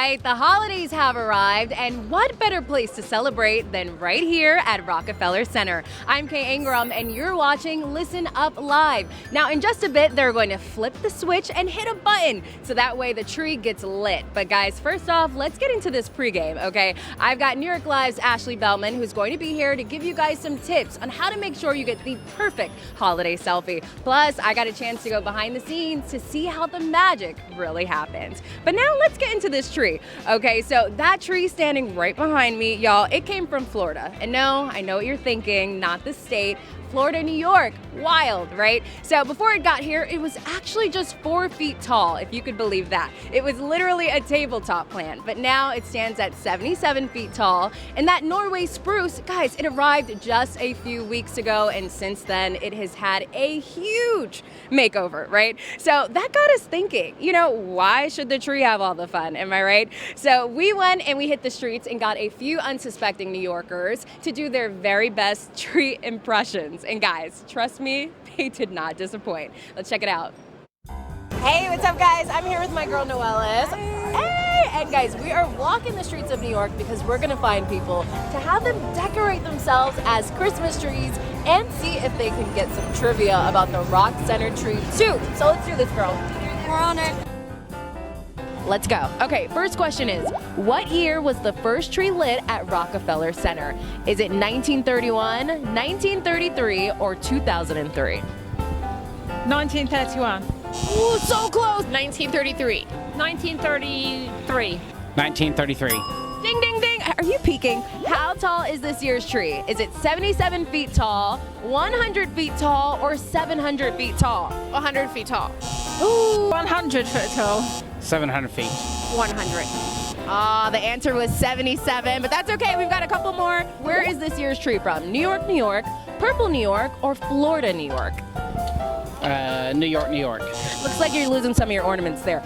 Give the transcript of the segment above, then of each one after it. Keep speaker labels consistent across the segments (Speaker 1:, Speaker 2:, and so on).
Speaker 1: right, the holidays have arrived, and what better place to celebrate than right here at Rockefeller Center. I'm Kay Ingram, and you're watching Listen Up Live. Now, in just a bit, they're going to flip the switch and hit a button, so that way the tree gets lit. But guys, first off, let's get into this pregame, okay? I've got New York Live's Ashley Bellman, who's going to be here to give you guys some tips on how to make sure you get the perfect holiday selfie. Plus, I got a chance to go behind the scenes to see how the magic really happens. But now let's get into this tree. Okay, so that tree standing right behind me, y'all, it came from Florida. And no, I know what you're thinking, not the state. Florida, New York, wild, right? So before it got here, it was actually just 4 feet tall, if you could believe that. It was literally a tabletop plant, but now it stands at 77 feet tall. And that Norway spruce, guys, it arrived just a few weeks ago, and since then it has had a huge makeover, right? So that got us thinking, why should the tree have all the fun? Am I right? So we went and we hit the streets and got a few unsuspecting New Yorkers to do their very best tree impressions. And guys, trust me, they did not disappoint. Let's check it out. Hey, what's up, guys? I'm here with my girl, Noelis. Hey! And guys, we are walking the streets of New York because we're gonna find people to have them decorate themselves as Christmas trees and see if they can get some trivia about the Rock Center tree too. So let's do this, girl. We're on it. Let's go. Okay, first question is, what year was the first tree lit at Rockefeller Center? Is it 1931, 1933, or 2003?
Speaker 2: 1931.
Speaker 1: Ooh, so close.
Speaker 3: 1933.
Speaker 2: 1933.
Speaker 4: 1933.
Speaker 1: Ding, ding, ding. Are you peeking? How tall is this year's tree? Is it 77 feet tall, 100 feet tall, or 700 feet tall?
Speaker 3: 100 feet tall.
Speaker 1: Ooh,
Speaker 2: 100 foot tall.
Speaker 4: 700 feet.
Speaker 1: 100. The answer was 77, but that's okay. We've got a couple more. Where is this year's tree from? New York, New York, Purple, New York, or Florida, New York?
Speaker 4: New York, New York.
Speaker 1: Looks like you're losing some of your ornaments there.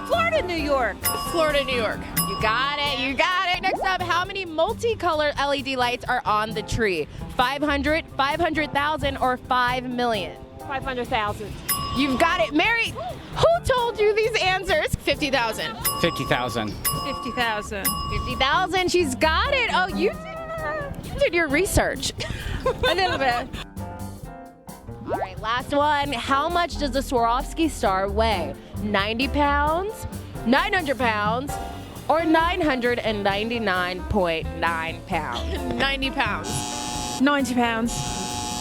Speaker 2: Florida, New York.
Speaker 3: Florida, New York.
Speaker 1: You got it, you got it. Next up, how many multicolored LED lights are on the tree? 500, 500,000, or 5 million?
Speaker 2: 500,000.
Speaker 1: You've got it. Mary, who told you these answers?
Speaker 3: 50,000.
Speaker 4: 50,000.
Speaker 2: 50,000.
Speaker 1: 50,000, she's got it. Oh, you did your research.
Speaker 2: A little bit.
Speaker 1: All right, last one. How much does the Swarovski star weigh? 90 pounds, 900 pounds, or 999.9 pounds?
Speaker 3: 90 pounds.
Speaker 2: 90 pounds.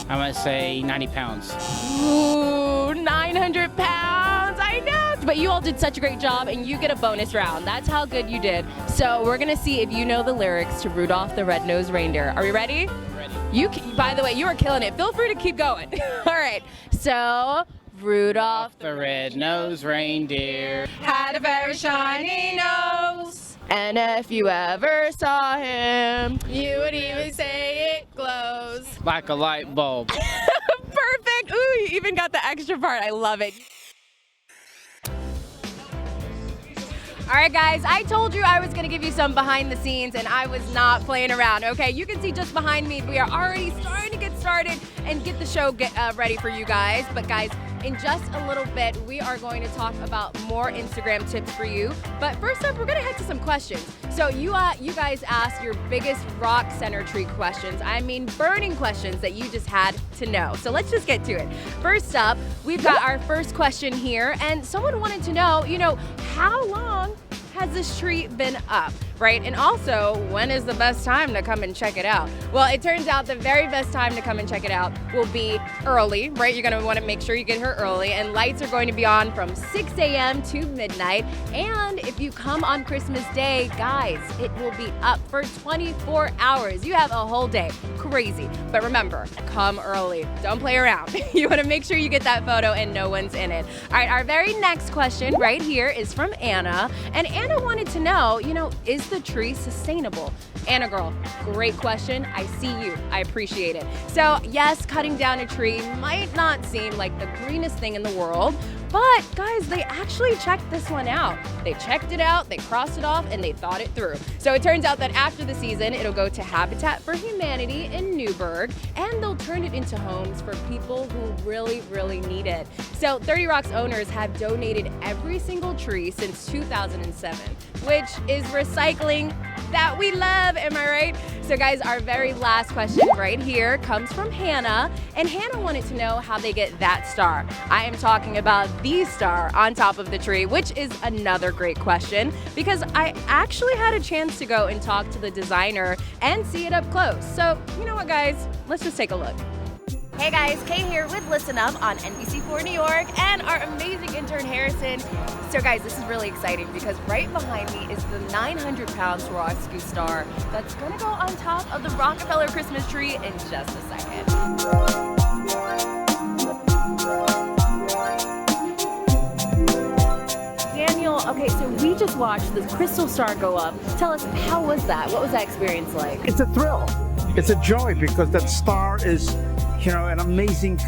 Speaker 4: I'm going to say 90 pounds.
Speaker 1: Ooh, 900 pounds. I know. But you all did such a great job, and you get a bonus round. That's how good you did. So we're going to see if you know the lyrics to Rudolph the Red-Nosed Reindeer. Are we ready?
Speaker 4: Ready.
Speaker 1: By the way, you are killing it. Feel free to keep going. All right. So, Rudolph
Speaker 4: The red-nosed reindeer.
Speaker 2: Had a very shiny nose.
Speaker 1: And if you ever saw him,
Speaker 3: You would even say it glows.
Speaker 4: Like a light bulb.
Speaker 1: perfect. Ooh, you even got the extra part. I love it. All right, guys, I told you I was going to give you some behind the scenes, and I was not playing around, okay? You can see just behind me, we are already starting to get started and get the show ready for you guys. But guys, in just a little bit, we are going to talk about more Instagram tips for you. But first up, we're going to head to some questions. So you guys asked your biggest Rock Center tree questions. I mean, burning questions that you just had to know. So let's just get to it. First up, we've got our first question here, and someone wanted to know, how long has this tree been up, right? And also, when is the best time to come and check it out? Well, it turns out the very best time to come and check it out will be early, right? You're gonna wanna make sure you get here early, and lights are going to be on from 6 a.m. to midnight. And if you come on Christmas Day, guys, it will be up for 24 hours. You have a whole day. Crazy. But remember, come early. Don't play around. You wanna make sure you get that photo and no one's in it. All right, our very next question right here is from Anna. And Anna wanted to know, is the tree sustainable? Anna girl, great question. I see you. I appreciate it. So yes, cutting down a tree might not seem like the greenest thing in the world, But guys, they actually checked this one out. They checked it out, they crossed it off, and they thought it through. So it turns out that after the season, it'll go to Habitat for Humanity in Newburgh, and they'll turn it into homes for people who really, really need it. So 30 Rock's owners have donated every single tree since 2007, which is recycling that we love, am I right? So guys, our very last question right here comes from Hannah, and Hannah wanted to know how they get that star. I am talking about the star on top of the tree, which is another great question because I actually had a chance to go and talk to the designer and see it up close. So you know what guys, let's just take a look. Hey guys, Kay here with Listen Up on NBC4 New York and our amazing intern Harrison. So guys, this is really exciting because right behind me is the 900-pound Swarovski star that's gonna go on top of the Rockefeller Christmas tree in just a second. Daniel, okay, so we just watched this crystal star go up. Tell us, how was that? What was that experience like?
Speaker 5: It's a thrill. It's a joy because that star is, you know, an amazing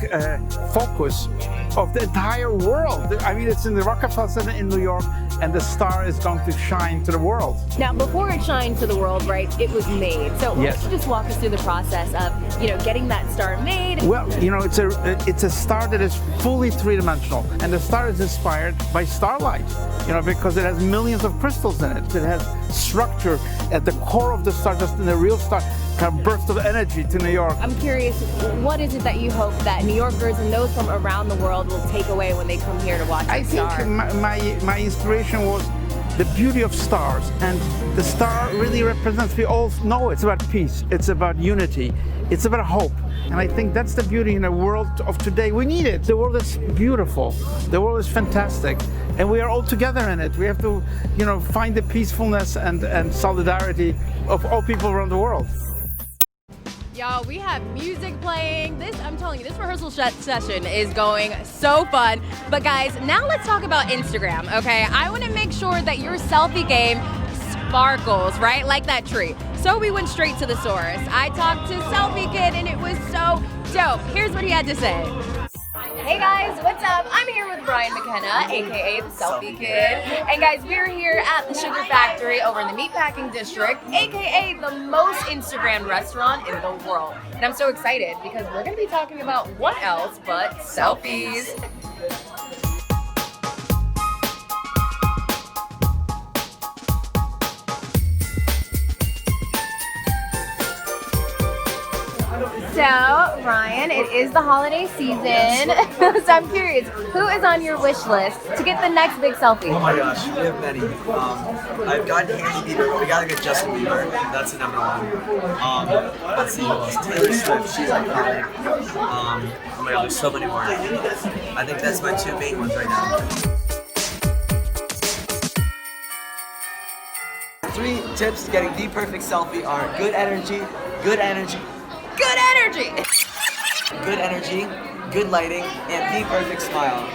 Speaker 5: focus of the entire world. I mean, it's in the Rockefeller Center in New York, and the star is going to shine to the world.
Speaker 1: Now, before it shined to the world, right, it was made. So why don't you just walk us through the process of, you know, getting that star made?
Speaker 5: Well, you know, it's a star that is fully three-dimensional, and the star is inspired by starlight, you know, because it has millions of crystals in it. It has structure at the core of the star, just in the real star, kind of burst of energy to New York.
Speaker 1: I'm curious, what is it that you hope that New Yorkers and those from around the world will take away when they come here to watch the star?
Speaker 5: I think my inspiration was the beauty of stars, and the star really represents, we all know it's about peace, it's about unity, it's about hope. And I think that's the beauty in the world of today. We need it. The world is beautiful. The world is fantastic. And we are all together in it. We have to, you know, find the peacefulness and solidarity of all people around the world.
Speaker 1: Y'all, we have music playing. I'm telling you, this rehearsal session is going so fun. But guys, now let's talk about Instagram, okay? I want to make sure that your selfie game sparkles, right? Like that tree. So we went straight to the source. I talked to Selfie Kid and it was so dope. Here's what he had to say. Hey guys, what's up? I'm here with Brian McKenna, aka the Selfie Kid. And guys, we're here at the Sugar Factory over in the Meatpacking District, aka the most Instagram restaurant in the world. And I'm so excited because we're gonna be talking about what else but selfies. So, Ryan, it is the holiday season, so I'm curious, who is on your wish list to get the next big selfie?
Speaker 6: Oh my gosh, we have many. I've gotten Hailey Bieber, but we gotta get Justin Bieber. That's the number one. Let's see who else. Taylor Swift, she's iconic. Oh my god, there's so many more. I think that's my two main ones right now. 3 tips to getting the perfect selfie are good energy, good energy,
Speaker 1: Good energy!
Speaker 6: good energy, good lighting, and the perfect smile.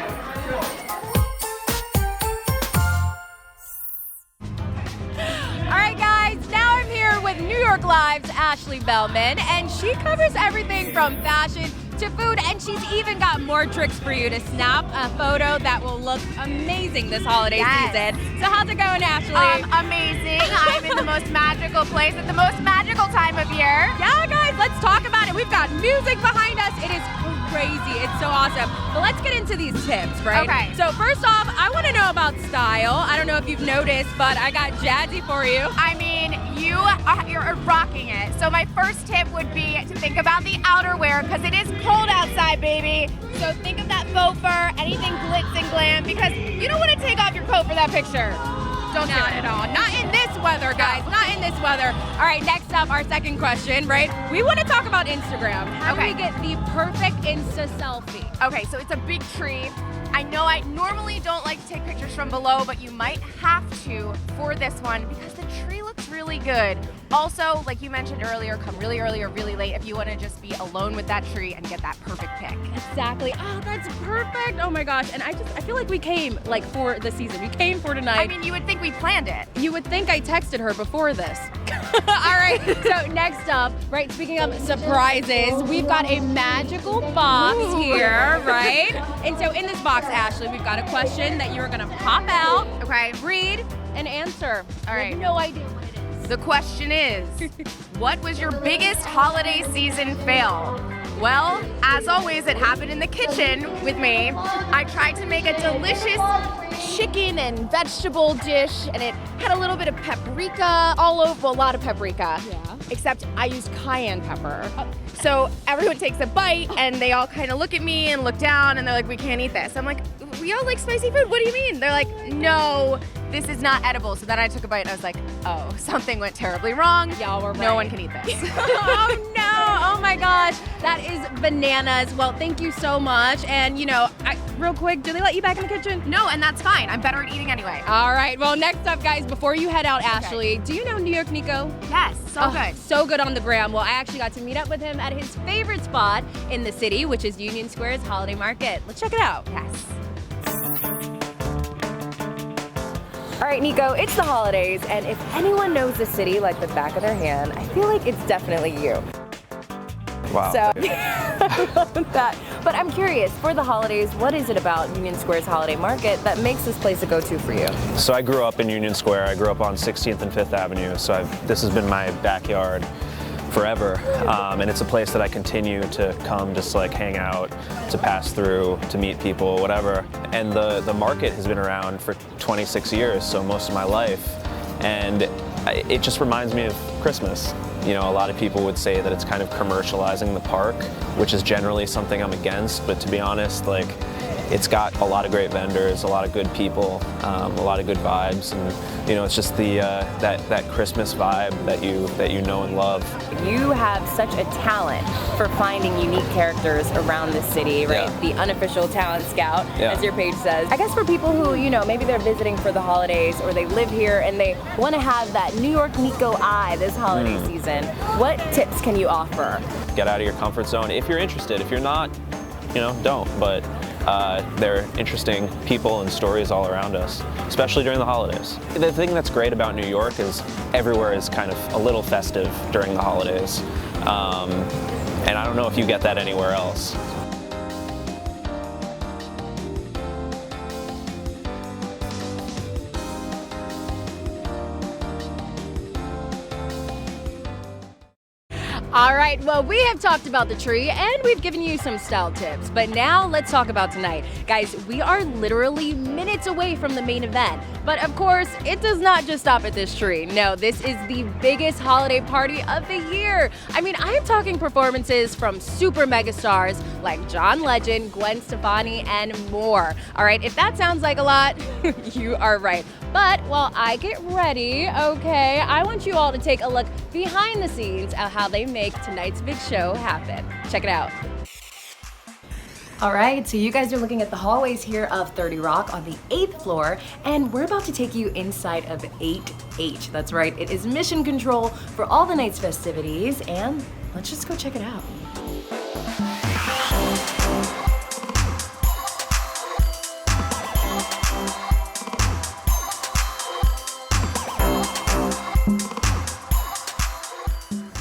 Speaker 1: All right, guys, now I'm here with New York Live's Ashley Bellman, and she covers everything from fashion to food, and she's even got more tricks for you to snap a photo that will look amazing this holiday season. So how's it going, Ashley?
Speaker 3: Amazing. I'm in the most magical place at the most magical time of year.
Speaker 1: Yeah, guys, let's talk about it. We've got music behind us. It is crazy. It's so awesome. But let's get into these tips, right?
Speaker 3: Okay.
Speaker 1: So first off, I want to know about style. I don't know if you've noticed, but I got jazzy for you.
Speaker 3: I mean, you're rocking it. So my first tip would be to think about the outerwear because it is cold outside, baby. So think of that faux fur, anything glitz and glam, because you don't want to take off your coat for that picture. Don't do it at all. Not in this weather, guys. Not in this weather.
Speaker 1: All right, next up, our second question, right? We want to talk about Instagram. How do we get the perfect Insta selfie?
Speaker 3: Okay, so it's a big tree. I know I normally don't like to take pictures from below, but you might have to for this one because the tree looks really good. Also, like you mentioned earlier, come really early or really late if you want to just be alone with that tree and get that perfect pic.
Speaker 1: Exactly. Oh, that's perfect. Oh my gosh. And I feel like we came like for the season. We came for tonight.
Speaker 3: I mean, you would think we planned it.
Speaker 1: You would think I texted her before this. All right, so next up, right, speaking of surprises, we've got a magical box here, right? And so in this box, Ashley, we've got a question that you're gonna pop out,
Speaker 3: Okay.
Speaker 1: read, and answer.
Speaker 3: All
Speaker 1: We
Speaker 3: right.
Speaker 1: have no idea what it is.
Speaker 3: The question is, what was your biggest holiday season fail? Well, as always, it happened in the kitchen with me. I tried to make a delicious chicken and vegetable dish, and it had a little bit of paprika all over, well, a lot of paprika.
Speaker 1: Yeah.
Speaker 3: Except I used cayenne pepper. So everyone takes a bite, and they all kind of look at me and look down, and they're like, we can't eat this. I'm like, we all like spicy food, what do you mean? They're like, no, this is not edible. So then I took a bite, and I was like, oh, something went terribly wrong.
Speaker 1: Y'all were
Speaker 3: No
Speaker 1: right.
Speaker 3: one can eat this.
Speaker 1: Oh no! Oh my gosh, that is bananas. Well, thank you so much. And real quick, do they let you back in the kitchen?
Speaker 3: No, and that's fine. I'm better at eating anyway.
Speaker 1: All right. Well, next up, guys, before you head out, Ashley, do you know New York Nico?
Speaker 3: Yes, so
Speaker 1: Oh,
Speaker 3: good.
Speaker 1: So good on the gram. Well, I actually got to meet up with him at his favorite spot in the city, which is Union Square's Holiday Market. Let's check it out.
Speaker 3: Yes.
Speaker 1: All right, Nico, it's the holidays, and if anyone knows the city like the back of their hand, I feel like it's definitely you.
Speaker 7: Wow.
Speaker 1: So, I love that. But I'm curious, for the holidays, what is it about Union Square's Holiday Market that makes this place a go-to for you?
Speaker 7: So I grew up in Union Square. I grew up on 16th and 5th Avenue. So this has been my backyard forever. And it's a place that I continue to come just like hang out, to pass through, to meet people, whatever. And the market has been around for 26 years, so most of my life. And it just reminds me of Christmas. You know, a lot of people would say that it's kind of commercializing the park, which is generally something I'm against, but to be honest, like, it's got a lot of great vendors, a lot of good people, a lot of good vibes, and it's just the that Christmas vibe that you know and love.
Speaker 1: You have such a talent for finding unique characters around the city, right?
Speaker 7: Yeah.
Speaker 1: The unofficial talent scout,
Speaker 7: Yeah.
Speaker 1: as your page says. I guess for people who, maybe they're visiting for the holidays or they live here and they want to have that New York Nico eye this holiday season, what tips can you offer?
Speaker 7: Get out of your comfort zone if you're interested. If you're not, don't. But there are interesting people and stories all around us, especially during the holidays. The thing that's great about New York is everywhere is kind of a little festive during the holidays. And I don't know if you get that anywhere else.
Speaker 1: All right, well, we have talked about the tree and we've given you some style tips, but now let's talk about tonight. Guys, we are literally minutes away from the main event, but of course, it does not just stop at this tree. No, this is the biggest holiday party of the year. I mean, I am talking performances from super mega stars like John Legend, Gwen Stefani, and more. All right, if that sounds like a lot, you are right. But while I get ready, okay, I want you all to take a look behind the scenes at how they make tonight's big show happen. Check it out. All right, so you guys are looking at the hallways here of 30 Rock on the 8th floor, and we're about to take you inside of 8H. That's right, it is mission control for all the night's festivities, and let's just go check it out.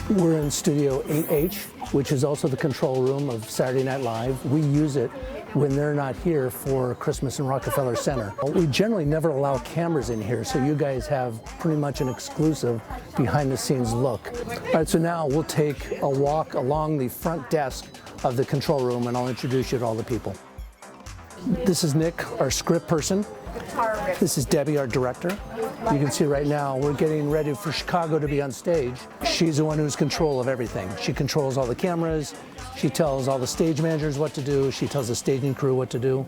Speaker 8: We're in Studio 8H, which is also the control room of Saturday Night Live. We use it when they're not here for Christmas in Rockefeller Center. We generally never allow cameras in here, so you guys have pretty much an exclusive behind-the-scenes look. All right, so now we'll take a walk along the front desk of the control room, and I'll introduce you to all the people. This is Nick, our script person. This is Debbie, our director. You can see right now we're getting ready for Chicago to be on stage. She's the one who's control of everything. She controls all the cameras. She tells all the stage managers what to do. She tells the staging crew what to do.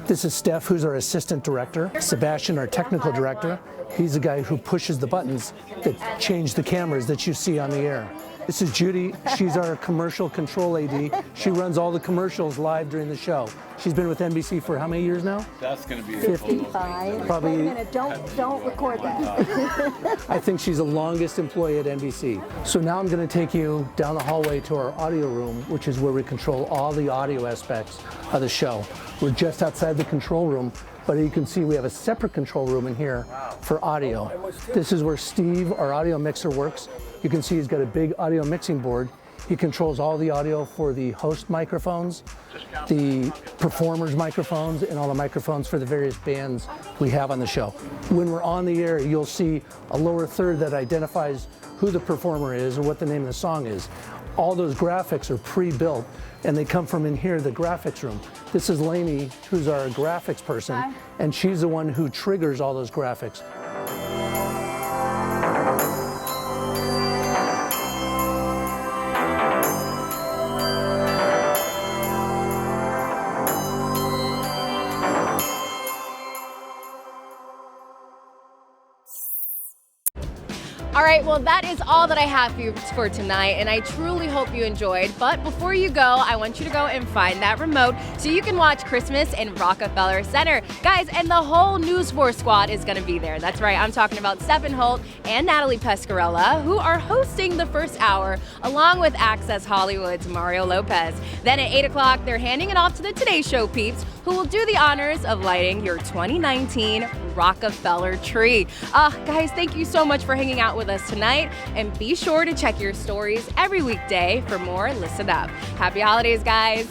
Speaker 8: This is Steph, who's our assistant director. Sebastian, our technical director. He's the guy who pushes the buttons that change the cameras that you see on the air. This is Judy. She's our commercial control AD. She runs all the commercials live during the show. She's been with NBC for how many years now?
Speaker 9: That's going to be
Speaker 10: 55.
Speaker 8: Probably.
Speaker 10: Wait a minute, don't record that.
Speaker 8: I think she's the longest employee at NBC. So now I'm going to take you down the hallway to our audio room, which is where we control all the audio aspects of the show. We're just outside the control room, but you can see we have a separate control room in here for audio. This is where Steve, our audio mixer, works. You can see he's got a big audio mixing board. He controls all the audio for the host microphones, the performers' microphones, and all the microphones for the various bands we have on the show. When we're on the air, you'll see a lower third that identifies who the performer is or what the name of the song is. All those graphics are pre-built, and they come from in here, the graphics room. This is Lainey, who's our graphics person, and she's the one who triggers all those graphics.
Speaker 1: All right, well, that is all that I have for you for tonight, and I truly hope you enjoyed. But before you go, I want you to go and find that remote so you can watch Christmas in Rockefeller Center. Guys, and the whole News Force squad is going to be there. That's right, I'm talking about Stephen Holt and Natalie Pescarella, who are hosting the first hour, along with Access Hollywood's Mario Lopez. Then at 8 o'clock, they're handing it off to the Today Show peeps, who will do the honors of lighting your 2019 Rockefeller tree. Guys, thank you so much for hanging out with us tonight, and be sure to check your stories every weekday for more Listen Up. Happy holidays, guys.